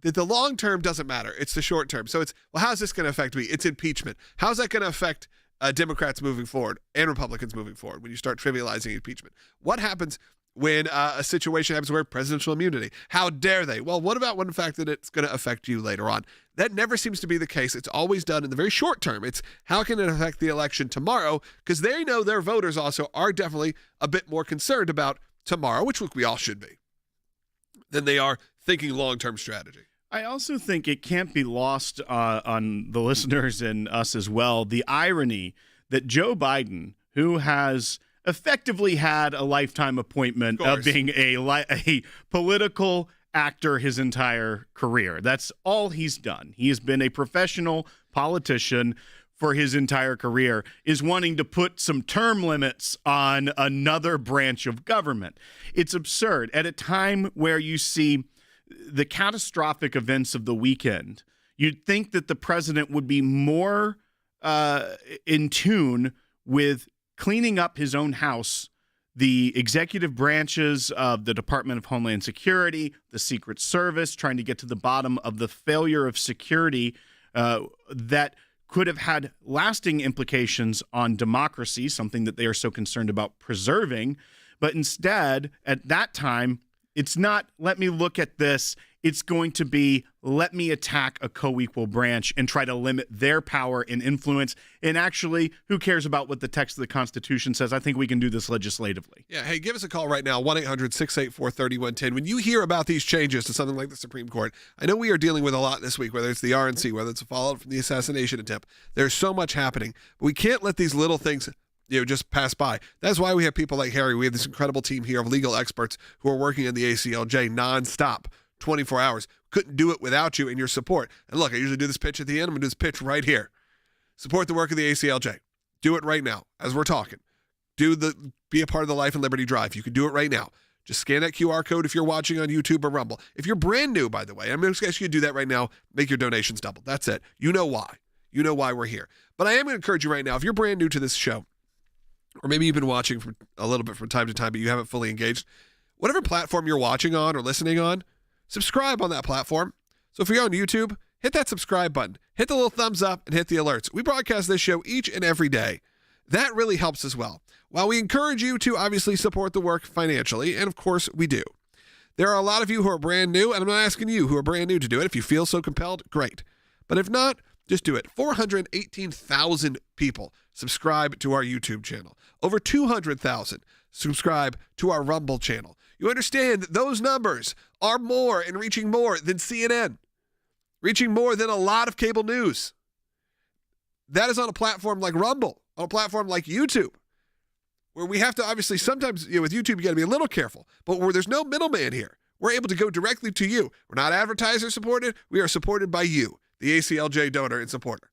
that the long term doesn't matter. It's the short term. So it's, well, how's this going to affect me? It's impeachment. How's that going to affect Democrats moving forward and Republicans moving forward when you start trivializing impeachment? What happens when a situation happens where presidential immunity? How dare they? Well, what about one fact that it's going to affect you later on? That never seems to be the case. It's always done in the very short term. It's how can it affect the election tomorrow? Because they know their voters also are definitely a bit more concerned about tomorrow, which we all should be, than they are thinking long-term strategy. I also think it can't be lost on the listeners and us as well, the irony that Joe Biden, who has effectively had a lifetime appointment of being a political actor his entire career. That's all he's done. He has been a professional politician for his entire career, is wanting to put some term limits on another branch of government. It's absurd. At a time where you see the catastrophic events of the weekend, you'd think that the president would be more in tune with cleaning up his own house, the executive branches of the Department of Homeland Security, the Secret Service, trying to get to the bottom of the failure of security that could have had lasting implications on democracy, something that they are so concerned about preserving. But instead, at that time, it's not, let me look at this. It's going to be, let me attack a co-equal branch and try to limit their power and influence. And actually, who cares about what the text of the Constitution says? I think we can do this legislatively. Yeah, hey, give us a call right now, 1-800-684-3110. When you hear about these changes to something like the Supreme Court, I know we are dealing with a lot this week, whether it's the RNC, whether it's a fallout from the assassination attempt. There's so much happening. But we can't let these little things just pass by. That's why we have people like Harry. We have this incredible team here of legal experts who are working in the ACLJ nonstop, 24 hours. Couldn't do it without you and your support. And look, I usually do this pitch at the end. I'm going to do this pitch right here. Support the work of the ACLJ. Do it right now as we're talking. Be a part of the Life and Liberty Drive. You can do it right now. Just scan that QR code if you're watching on YouTube or Rumble. If you're brand new, by the way, I'm going to ask you to do that right now. Make your donations double. That's it. You know why. You know why we're here. But I am going to encourage you right now, if you're brand new to this show, or maybe you've been watching for a little bit from time to time, but you haven't fully engaged, whatever platform you're watching on or listening on, subscribe on that platform. So if you're on YouTube, hit that subscribe button, hit the little thumbs up, and hit the alerts. We broadcast this show each and every day. That really helps as well. While we encourage you to obviously support the work financially, and of course we do, there are a lot of you who are brand new, and I'm not asking you who are brand new to do it. If you feel so compelled, great. But if not, just do it. 418,000 people subscribe to our YouTube channel. Over 200,000 subscribe to our Rumble channel. You understand that those numbers are more and reaching more than CNN, reaching more than a lot of cable news. That is on a platform like Rumble, on a platform like YouTube, where we have to obviously sometimes, with YouTube, you got to be a little careful, but where there's no middleman here. We're able to go directly to you. We're not advertiser supported. We are supported by you, the ACLJ donor and supporter.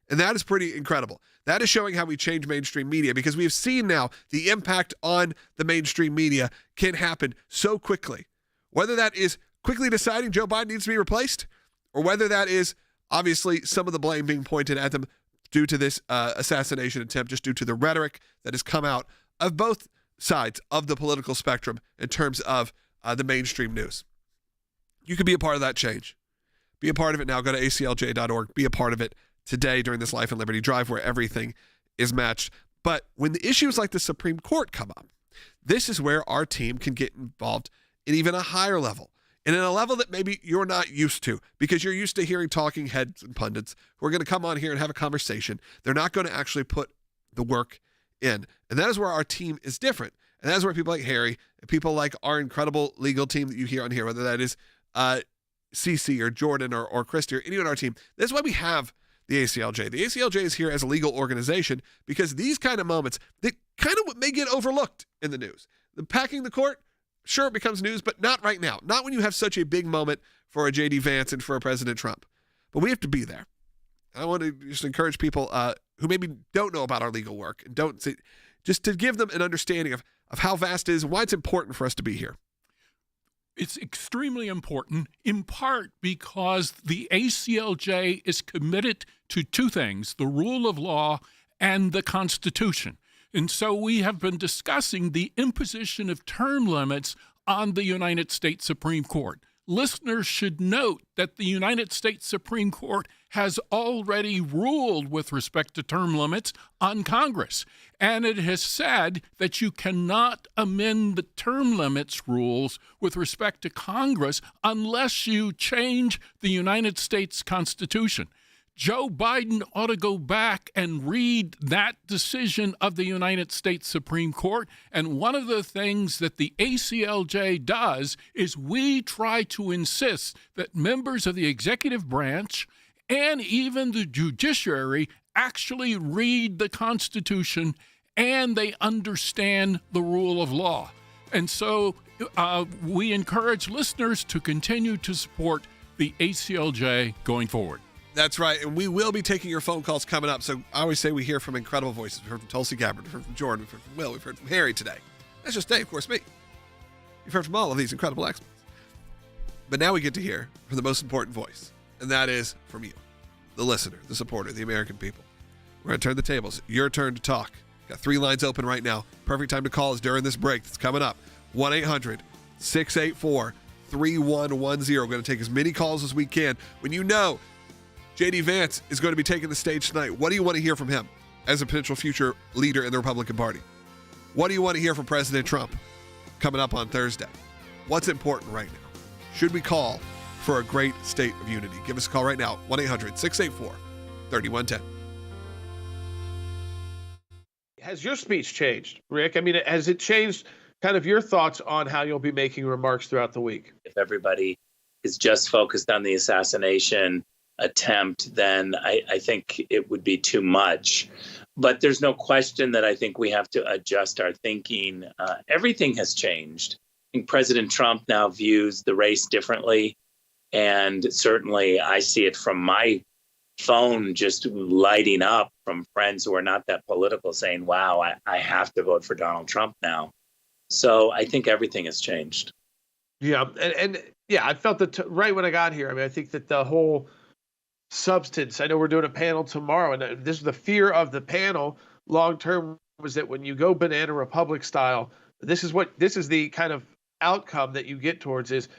And that is pretty incredible. That is showing how we change mainstream media, because we have seen now the impact on the mainstream media can happen so quickly. Whether that is quickly deciding Joe Biden needs to be replaced, or whether that is obviously some of the blame being pointed at them due to this assassination attempt, just due to the rhetoric that has come out of both sides of the political spectrum in terms of the mainstream news. You can be a part of that change. Be a part of it now. Go to aclj.org. Be a part of it today during this Life and Liberty Drive where everything is matched. But when the issues like the Supreme Court come up, this is where our team can get involved in even a higher level, and in a level that maybe you're not used to, because you're used to hearing talking heads and pundits who are going to come on here and have a conversation. They're not going to actually put the work in. And that is where our team is different. And that is where people like Harry and people like our incredible legal team that you hear on here, whether that is CC or Jordan or Christy or anyone on our team, that's why we have the ACLJ. The ACLJ is here as a legal organization because these kind of moments, they kind of may get overlooked in the news. The packing the court, sure, it becomes news, but not right now. Not when you have such a big moment for a JD Vance and for a President Trump. But we have to be there. I want to just encourage people who maybe don't know about our legal work and don't see, just to give them an understanding of how vast it is and why it's important for us to be here. It's extremely important, in part because the ACLJ is committed to two things, the rule of law and the Constitution. And so we have been discussing the imposition of term limits on the United States Supreme Court. Listeners should note that the United States Supreme Court has already ruled with respect to term limits on Congress, and it has said that you cannot amend the term limits rules with respect to Congress unless you change the United States Constitution. Joe Biden ought to go back and read that decision of the United States Supreme Court. And one of the things that the ACLJ does is we try to insist that members of the executive branch and even the judiciary actually read the Constitution and they understand the rule of law. And so we encourage listeners to continue to support the ACLJ going forward. That's right, and we will be taking your phone calls coming up. So I always say we hear from incredible voices. We've heard from Tulsi Gabbard, we've heard from Jordan, we've heard from Will, we've heard from Harry today. That's just today, of course, me. You've heard from all of these incredible experts. But now we get to hear from the most important voice, and that is from you, the listener, the supporter, the American people. We're going to turn the tables. Your turn to talk. Got 3 lines open right now. Perfect time to call is during this break that's coming up. 1-800-684-3110. We're going to take as many calls as we can. When you know JD Vance is going to be taking the stage tonight, what do you want to hear from him as a potential future leader in the Republican Party? What do you want to hear from President Trump coming up on Thursday? What's important right now? Should we call for a great state of unity? Give us a call right now, 1-800-684-3110. Has your speech changed, Rick? I mean, has it changed kind of your thoughts on how you'll be making remarks throughout the week? If everybody is just focused on the assassination attempt, then I think it would be too much. But there's no question that I think we have to adjust our thinking. Everything has changed. I think President Trump now views the race differently. And certainly I see it from my phone just lighting up from friends who are not that political saying, wow, I have to vote for Donald Trump now. So I think everything has changed. Yeah. And yeah, I felt that right when I got here. I mean, I think that the whole substance, I know we're doing a panel tomorrow, and this is the fear of the panel long term was that when you go banana republic style, this is the kind of outcome that you get towards is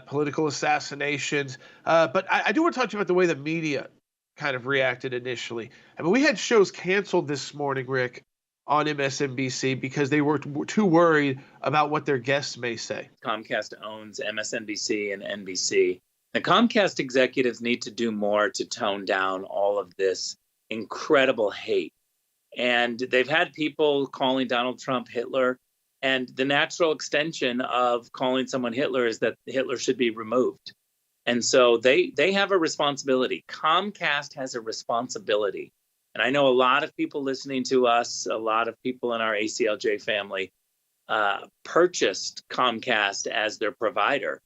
political assassinations. But I do want to talk to you about the way the media kind of reacted initially. I mean, we had shows canceled this morning, Rick, on MSNBC because they were too worried about what their guests may say. Comcast owns MSNBC and NBC. The Comcast executives need to do more to tone down all of this incredible hate. And they've had people calling Donald Trump Hitler. And the natural extension of calling someone Hitler is that Hitler should be removed. And so they have a responsibility. Comcast has a responsibility. And I know a lot of people listening to us, a lot of people in our ACLJ family purchased Comcast as their provider.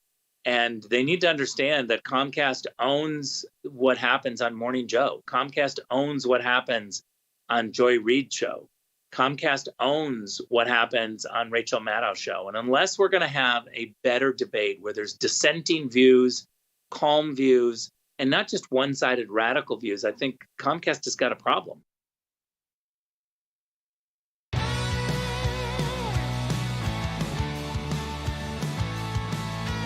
And they need to understand that Comcast owns what happens on Morning Joe. Comcast owns what happens on Joy Reid's show. Comcast owns what happens on Rachel Maddow's show. And unless we're going to have a better debate where there's dissenting views, calm views, and not just one-sided radical views. I think Comcast has got a problem.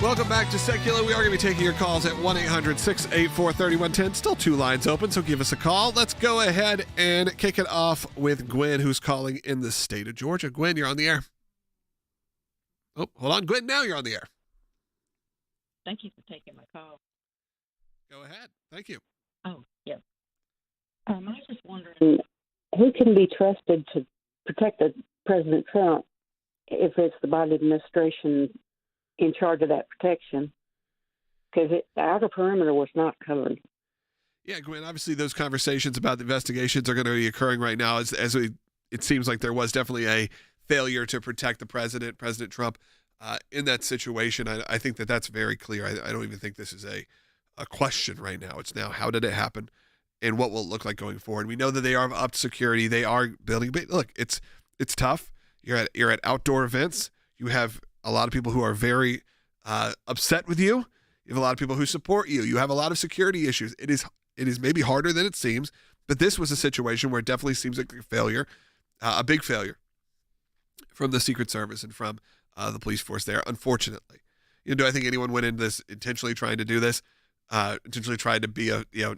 Welcome back to Sekulow. We are going to be taking your calls at 1-800-684-3110. Still 2 lines open, so give us a call. Let's go ahead and kick it off with Gwen, who's calling in the state of Georgia. Gwen, you're on the air. Oh, hold on. Gwen, now you're on the air. Thank you for taking my call. Go ahead. Thank you. Oh, yes. I was just wondering, who can be trusted to protect President Trump if it's the Biden administration in charge of that protection? Because the outer perimeter was not covered. Yeah, Gwen, obviously those conversations about the investigations are going to be occurring right now it seems like there was definitely a failure to protect the President Trump, in that situation. I think that's very clear. I don't even think this is a question right now. It's now, how did it happen and what will it look like going forward? We know that they are upped security. They are building, but look, it's tough. You're at outdoor events. You have a lot of people who are very upset with you. You have a lot of people who support you. You have a lot of security issues. It is maybe harder than it seems, but this was a situation where it definitely seems like a failure, a big failure from the Secret Service and from the police force there, unfortunately. Do I think anyone went into this intentionally trying to do this, intentionally tried to be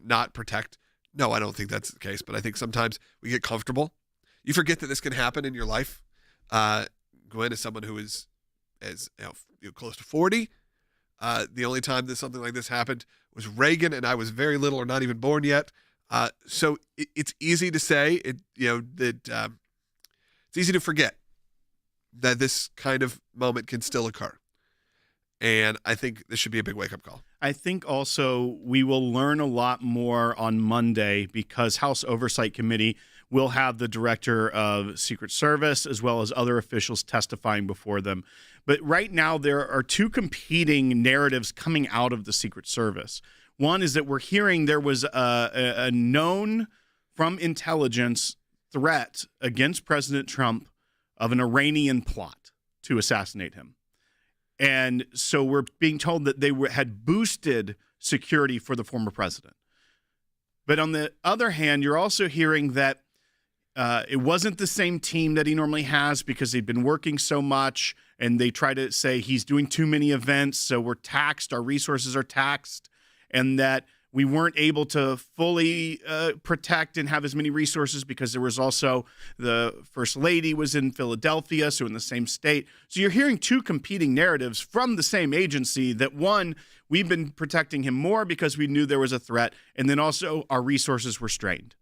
not protect? No, I don't think that's the case, but I think sometimes we get comfortable. You forget that this can happen in your life. Gwen is someone who is close to 40. The only time that something like this happened was Reagan, and I was very little or not even born yet. So it's easy to say it's easy to forget that this kind of moment can still occur. And I think this should be a big wake-up call. I think also we will learn a lot more on Monday because House Oversight Committee will have the director of Secret Service as well as other officials testifying before them. But right now there are 2 competing narratives coming out of the Secret Service. One is that we're hearing there was a known from intelligence threat against President Trump of an Iranian plot to assassinate him. And so we're being told that they had boosted security for the former president. But on the other hand, you're also hearing that it wasn't the same team that he normally has because they've been working so much, and they try to say he's doing too many events, so we're taxed, our resources are taxed, and that we weren't able to fully protect and have as many resources because there was also the First Lady was in Philadelphia, so in the same state. So you're hearing 2 competing narratives from the same agency that, one, we've been protecting him more because we knew there was a threat, and then also our resources were strained.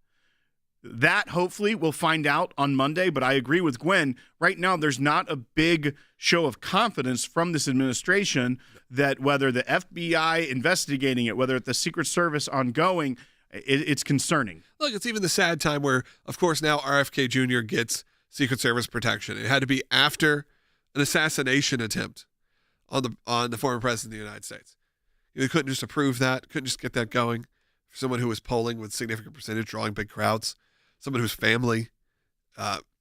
That hopefully we'll find out on Monday, but I agree with Gwen. Right now, there's not a big show of confidence from this administration that whether the FBI investigating it, whether it's the Secret Service ongoing, it's concerning. Look, it's even the sad time where, of course, now RFK Jr. gets Secret Service protection. It had to be after an assassination attempt on the former president of the United States. You couldn't just approve that, couldn't just get that going for someone who was polling with significant percentage, drawing big crowds. Someone whose family,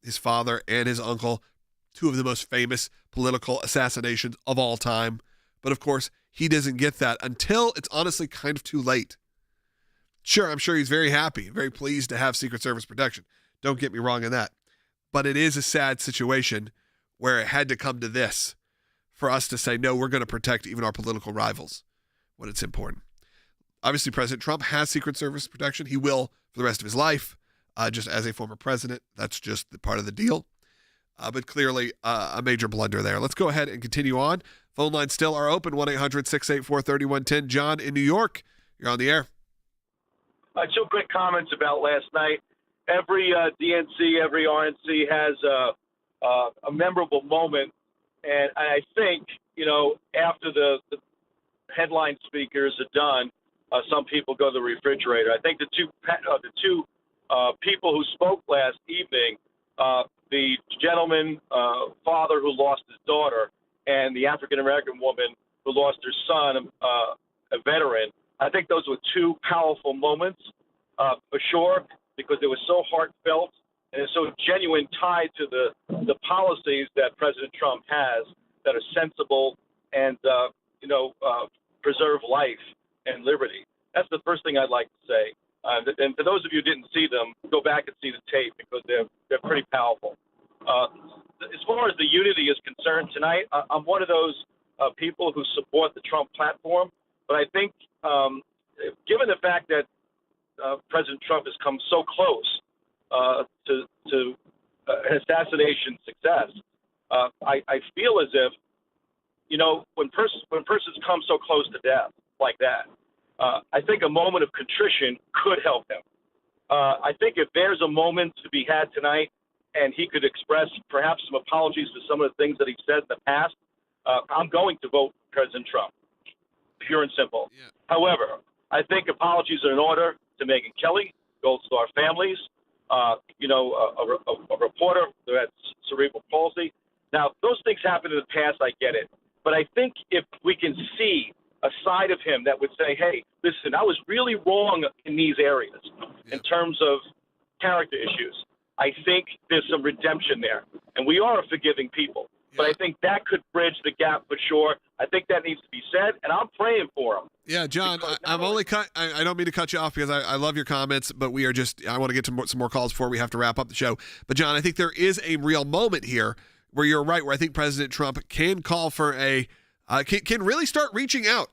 his father and his uncle, 2 of the most famous political assassinations of all time. But of course, he doesn't get that until it's honestly kind of too late. Sure, I'm sure he's very happy, very pleased to have Secret Service protection. Don't get me wrong on that. But it is a sad situation where it had to come to this for us to say, no, we're going to protect even our political rivals when it's important. Obviously, President Trump has Secret Service protection. He will for the rest of his life. Just as a former president, that's just the part of the deal. But clearly a major blunder there. Let's go ahead and continue on. Phone lines still are open, 1-800-684-3110. John in New York, you're on the air. 2 quick comments about last night. Every DNC, every RNC has a memorable moment. And I think, after the headline speakers are done, some people go to the refrigerator. I think the two people who spoke last evening, the gentleman father who lost his daughter and the African-American woman who lost her son, a veteran, I think those were 2 powerful moments for sure, because they were so heartfelt and so genuine, tied to the policies that President Trump has that are sensible and, preserve life and liberty. That's the first thing I'd like to say. And for those of you who didn't see them, go back and see the tape because they're pretty powerful. As far as the unity is concerned tonight, I'm one of those people who support the Trump platform. But I think given the fact that President Trump has come so close to an assassination success, I feel as if, when persons come so close to death like that, I think a moment of contrition could help him. I think if there's a moment to be had tonight and he could express perhaps some apologies for some of the things that he said in the past, I'm going to vote for President Trump, pure and simple. Yeah. However, I think apologies are in order to Megyn Kelly, Gold Star families, a reporter who had cerebral palsy. Now, those things happened in the past, I get it. But I think if we can see a side of him that would say, hey, listen, I was really wrong in these areas in terms of character issues, I think there's some redemption there. And we are a forgiving people. But I think that could bridge the gap for sure. I think that needs to be said, and I'm praying for him. Yeah, John, I don't mean to cut you off because I love your comments, but I want to get to some more calls before we have to wrap up the show. But, John, I think there is a real moment here where you're right, where I think President Trump can call for can really start reaching out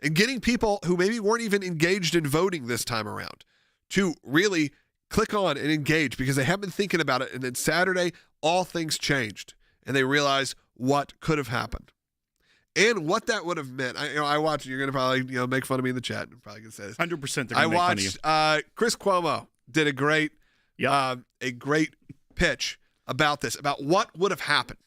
and getting people who maybe weren't even engaged in voting this time around to really click on and engage because they have been thinking about it. And then Saturday, all things changed. And they realize what could have happened and what that would have meant. I watched. You're gonna probably make fun of me in the chat. I'm probably gonna say this. 100%. I watched. Chris Cuomo did a great pitch about this, about what would have happened,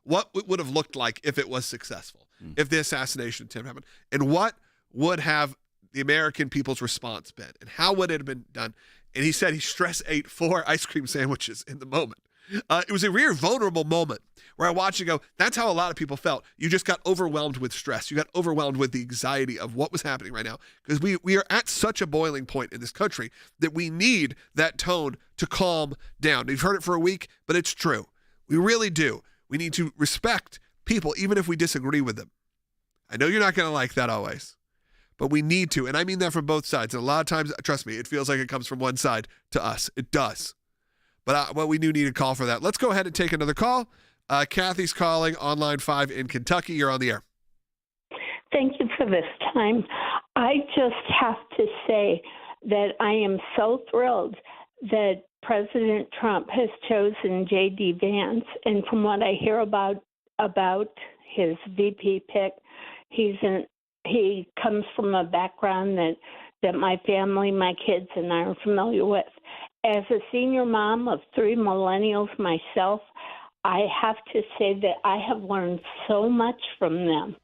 what it would have looked like if it was successful, if the assassination attempt happened, and what would have the American people's response been, and how would it have been done. And he said he stress ate 4 ice cream sandwiches in the moment. It was a real vulnerable moment where I watched and go, that's how a lot of people felt. You just got overwhelmed with stress. You got overwhelmed with the anxiety of what was happening right now because we are at such a boiling point in this country that we need that tone to calm down. You've heard it for a week, but it's true. We really do. We need to respect people even if we disagree with them. I know you're not going to like that always, but we need to. And I mean that from both sides. And a lot of times, trust me, it feels like it comes from one side to us. It does. But we do need a call for that. Let's go ahead and take another call. Kathy's calling on line 5 in Kentucky. You're on the air. Thank you for this time. I just have to say that I am so thrilled that President Trump has chosen JD Vance. And from what I hear about his VP pick, he comes from a background that my family, my kids, and I are familiar with. As a senior mom of 3 millennials myself, I have to say that I have learned so much from them.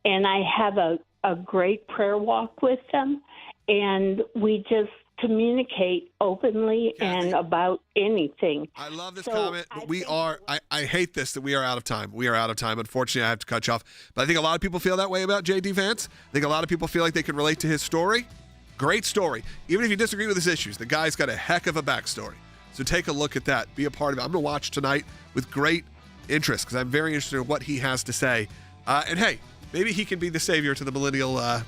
And I have a great prayer walk with them. And we just communicate openly and about anything. I love this comment, but I hate this, that we are out of time. We are out of time. Unfortunately, I have to cut you off. But I think a lot of people feel that way about JD Vance. I think a lot of people feel like they can relate to his story. Great story. Even if you disagree with his issues, the guy's got a heck of a backstory. So take a look at that. Be a part of it. I'm going to watch tonight with great interest because I'm very interested in what he has to say. And hey, maybe he can be the savior to the millennial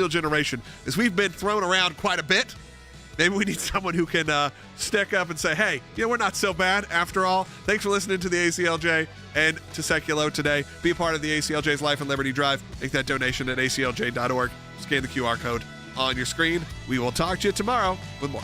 generation, because we've been thrown around quite a bit. Maybe we need someone who can stick up and say, hey, we're not so bad after all. Thanks for listening to the ACLJ and to Sekulow today. Be a part of the ACLJ's Life and Liberty Drive. Make that donation at aclj.org. Scan the QR code on your screen. We will talk to you tomorrow with more.